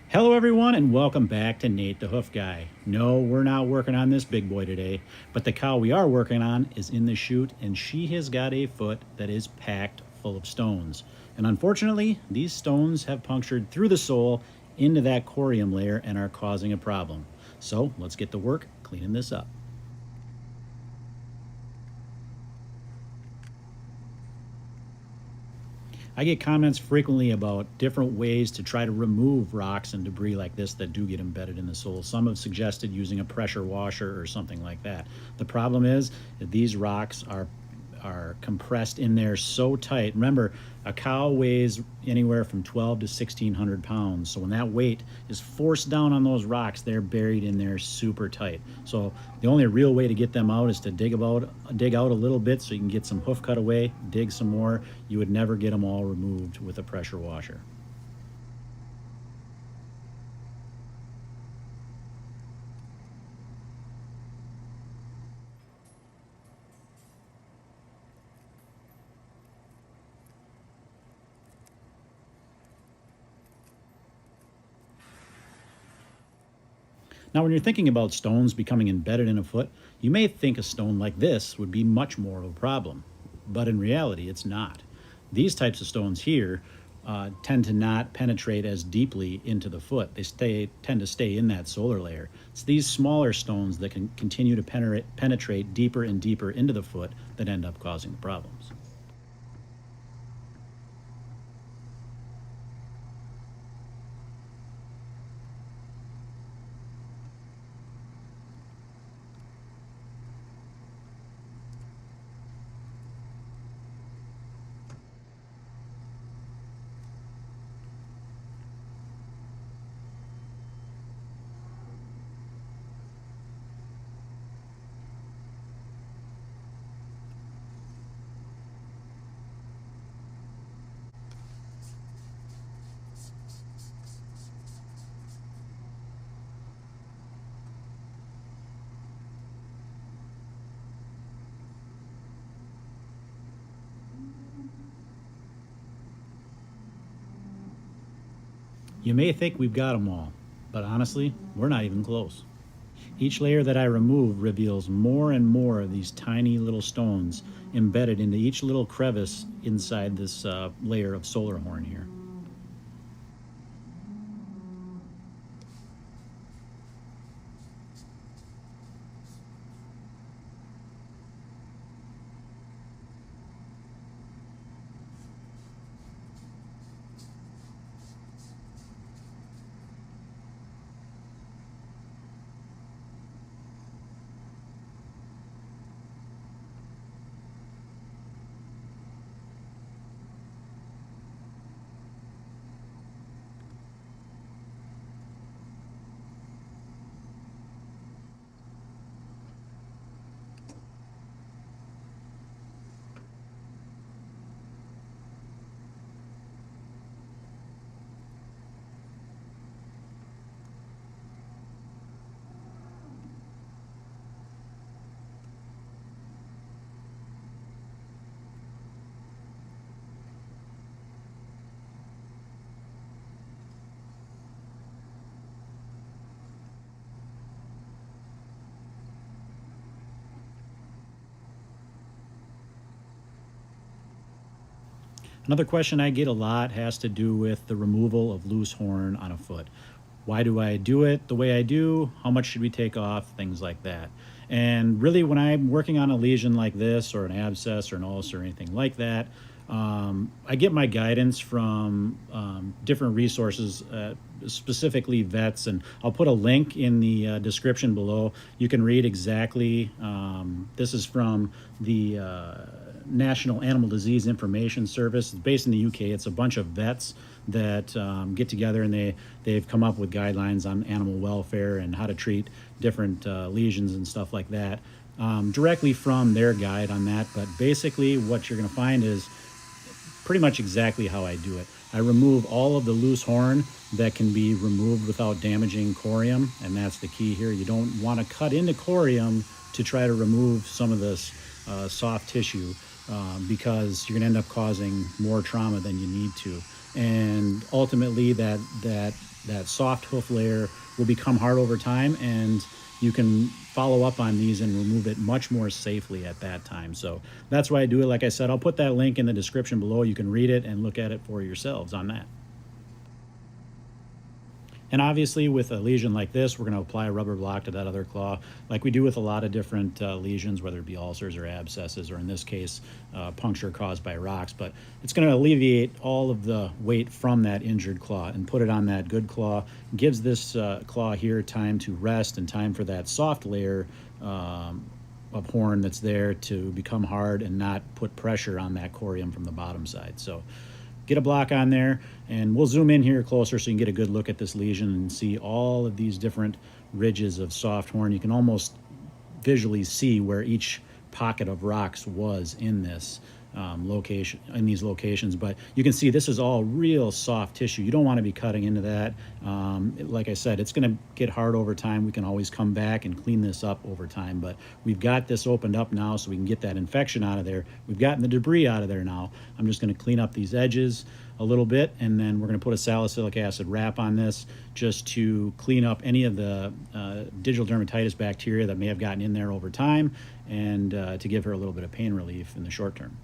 Hello everyone and welcome back to Nate the Hoof Guy. No, we're not working on this big boy today, but the cow we are working on is in the chute and she has got a foot that is packed full of stones. And unfortunately, these stones have punctured through the sole into that corium layer and are causing a problem. So let's get to work cleaning this up. I get comments frequently about different ways to try to remove rocks and debris like this that do get embedded in the sole. Some have suggested using a pressure washer or something like that. The problem is that these rocks are compressed in there so tight. Remember, a cow weighs anywhere from 12 to 1600 pounds. So when that weight is forced down on those rocks, they're buried in there super tight. So the only real way to get them out is to dig out a little bit so you can get some hoof cut away, dig some more. You would never get them all removed with a pressure washer. Now, when you're thinking about stones becoming embedded in a foot, you may think a stone like this would be much more of a problem, but in reality, it's not. These types of stones here tend to not penetrate as deeply into the foot. They tend to stay in that solar layer. It's these smaller stones that can continue to penetrate deeper and deeper into the foot that end up causing the problems. You may think we've got them all, but honestly, we're not even close. Each layer that I remove reveals more and more of these tiny little stones embedded into each little crevice inside this layer of solar horn here. Another question I get a lot has to do with the removal of loose horn on a foot. Why do I do it the way I do? How much should we take off? Things like that. And really, when I'm working on a lesion like this, or an abscess, or an ulcer, or anything like that, I get my guidance from different resources, specifically vets, and I'll put a link in the description below. You can read exactly. This is from the National Animal Disease Information Service. It's based in the UK. It's a bunch of vets that get together, and they've come up with guidelines on animal welfare and how to treat different lesions and stuff like that, directly from their guide on that. But basically what you're going to find is pretty much exactly how I do it. I remove all of the loose horn that can be removed without damaging corium, and that's the key here. You don't want to cut into corium to try to remove some of this soft tissue, because you're going to end up causing more trauma than you need to. and ultimately that soft hoof layer will become hard over time, and you can follow up on these and remove it much more safely at that time. So that's why I do it. Like I said, I'll put that link in the description below. You can read it and look at it for yourselves on that. And obviously with a lesion like this, we're going to apply a rubber block to that other claw like we do with a lot of different lesions, whether it be ulcers or abscesses, or in this case, puncture caused by rocks. But it's going to alleviate all of the weight from that injured claw and put it on that good claw. Gives this claw here time to rest and time for that soft layer of horn that's there to become hard and not put pressure on that corium from the bottom side. So get a block on there, and we'll zoom in here closer so you can get a good look at this lesion and see all of these different ridges of soft horn. You can almost visually see where each pocket of rocks was in this location, in these locations. But you can see this is all real soft tissue. You don't want to be cutting into that. Like I said, it's going to get hard over time. We can always come back and clean this up over time, but we've got this opened up now so we can get that infection out of there. We've gotten the debris out of there now. I'm just going to clean up these edges a little bit, and then we're going to put a salicylic acid wrap on this just to clean up any of the digital dermatitis bacteria that may have gotten in there over time, and to give her a little bit of pain relief in the short term.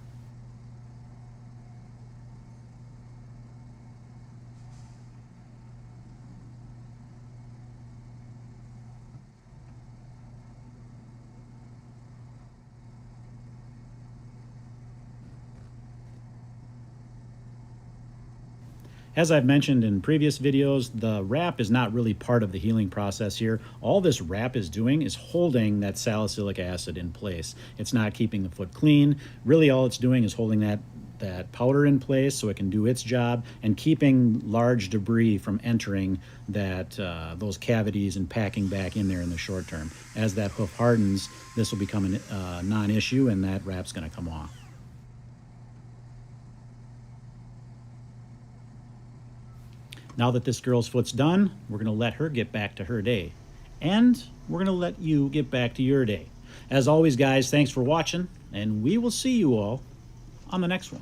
As I've mentioned in previous videos, the wrap is not really part of the healing process here. All this wrap is doing is holding that salicylic acid in place. It's not keeping the foot clean. Really all it's doing is holding that powder in place so it can do its job, and keeping large debris from entering those cavities and packing back in there in the short term. As that hoof hardens, this will become a non-issue, and that wrap's going to come off. Now that this girl's foot's done, we're going to let her get back to her day. And we're going to let you get back to your day. As always, guys, thanks for watching, and we will see you all on the next one.